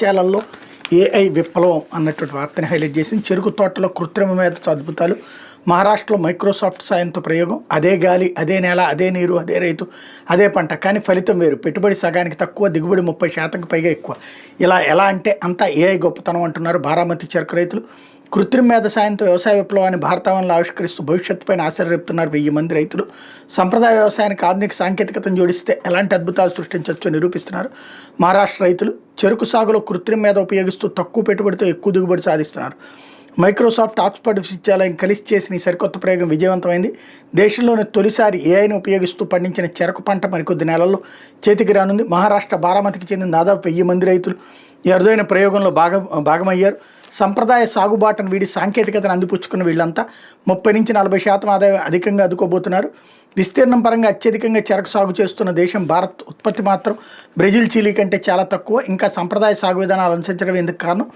ఛానల్లో ఏఐ విప్లవం అన్నటువంటి వార్తని హైలైట్ చేసింది. చెరుకు తోటలో కృత్రిమ మేధతో అద్భుతాలు, మహారాష్ట్రలో మైక్రోసాఫ్ట్ సాయంతో ప్రయోగం, అదే గాలి, అదే నేల, అదే నీరు, అదే రైతు, అదే పంట, కానీ ఫలితం వేరు. పెట్టుబడి సగానికి తక్కువ, దిగుబడి 30% పైగా ఎక్కువ. ఇలా ఎలా అంటే అంతా ఏఐ గొప్పతనం అంటున్నారు బారామతి చెరుకు రైతులు. కృత్రిమ మేధ సాయంతో వ్యవసాయ విప్లవాన్ని భారతావనంలో ఆవిష్కరిస్తూ భవిష్యత్తుపైన ఆశలు రేపుతున్నారు 1000 మంది రైతులు. సంప్రదాయ వ్యవసాయానికి ఆధునిక సాంకేతికతను జోడిస్తే ఎలాంటి అద్భుతాలు సృష్టించవచ్చో నిరూపిస్తున్నారు మహారాష్ట్ర రైతులు. చెరుకు సాగులో కృత్రిమ మేధ ఉపయోగిస్తూ తక్కువ పెట్టుబడితో ఎక్కువ దిగుబడి సాధిస్తున్నారు. మైక్రోసాఫ్ట్, ఆక్స్ఫర్డ్ విశ్వవిద్యాలయం కలిసి చేసిన ఈ సరికొత్త ప్రయోగం విజయవంతమైంది. దేశంలోని తొలిసారి ఏఐని ఉపయోగిస్తూ పండించిన చెరకు పంట మరికొద్ది నెలల్లో చేతికి రానుంది. మహారాష్ట్ర బారామతికి చెందిన దాదాపు 1000 మంది రైతులు ఈ అరుదైన ప్రయోగంలో భాగమయ్యారు. సంప్రదాయ సాగుబాటను వీడి సాంకేతికతను అందిపుచ్చుకున్న వీళ్ళంతా 30-40% ఆదాయం అధికంగా అందుకోబోతున్నారు. విస్తీర్ణం పరంగా అత్యధికంగా చెరకు సాగు చేస్తున్న దేశం భారత్. ఉత్పత్తి మాత్రం బ్రెజిల్, చిలీ కంటే చాలా తక్కువ. ఇంకా సంప్రదాయ సాగు విధానాలు అనుసరించడం ఎందుకు కారణం?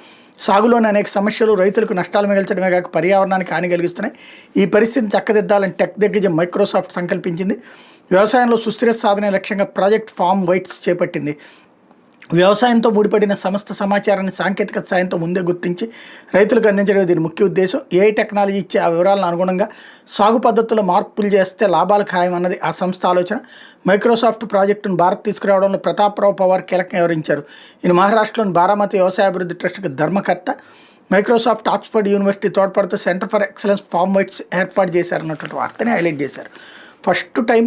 సాగులోని అనేక సమస్యలు రైతులకు నష్టాలు మిగల్చడమే కాక పర్యావరణానికి హాని కలిగిస్తున్నాయి. ఈ పరిస్థితిని చక్కదిద్దాలని టెక్ దిగ్గజం మైక్రోసాఫ్ట్ సంకల్పించింది. వ్యవసాయంలో సుస్థిర సాధనే లక్ష్యంగా ప్రాజెక్ట్ ఫార్మ్ వైట్స్ చేపట్టింది. వ్యవసాయంతో ముడిపడిన సమస్త సమాచారాన్ని సాంకేతికత సాయంతో ముందే గుర్తించి రైతులకు అందించడమే దీని ముఖ్య ఉద్దేశం. ఏఐ టెక్నాలజీ ఇచ్చే ఆ వివరాలను అనుగుణంగా సాగు పద్ధతుల్లో మార్పులు చేస్తే లాభాలు ఖాయం అన్నది ఆ సంస్థ ఆలోచన. మైక్రోసాఫ్ట్ ప్రాజెక్టును భారత్ తీసుకురావడంలో ప్రతాప్రావు పవార్ కీలకంగా వివరించారు. ఈయన మహారాష్ట్రలోని బారామతి వ్యవసాయ అభివృద్ధి ట్రస్ట్కి ధర్మకర్త. మైక్రోసాఫ్ట్, ఆక్స్ఫర్డ్ యూనివర్సిటీ తోడ్పడుతూ సెంటర్ ఫర్ ఎక్సలెన్స్ ఫార్మ్ వైట్స్ ఏర్పాటు చేశారన్నటువంటి వార్తని హైలైట్ చేశారు. First time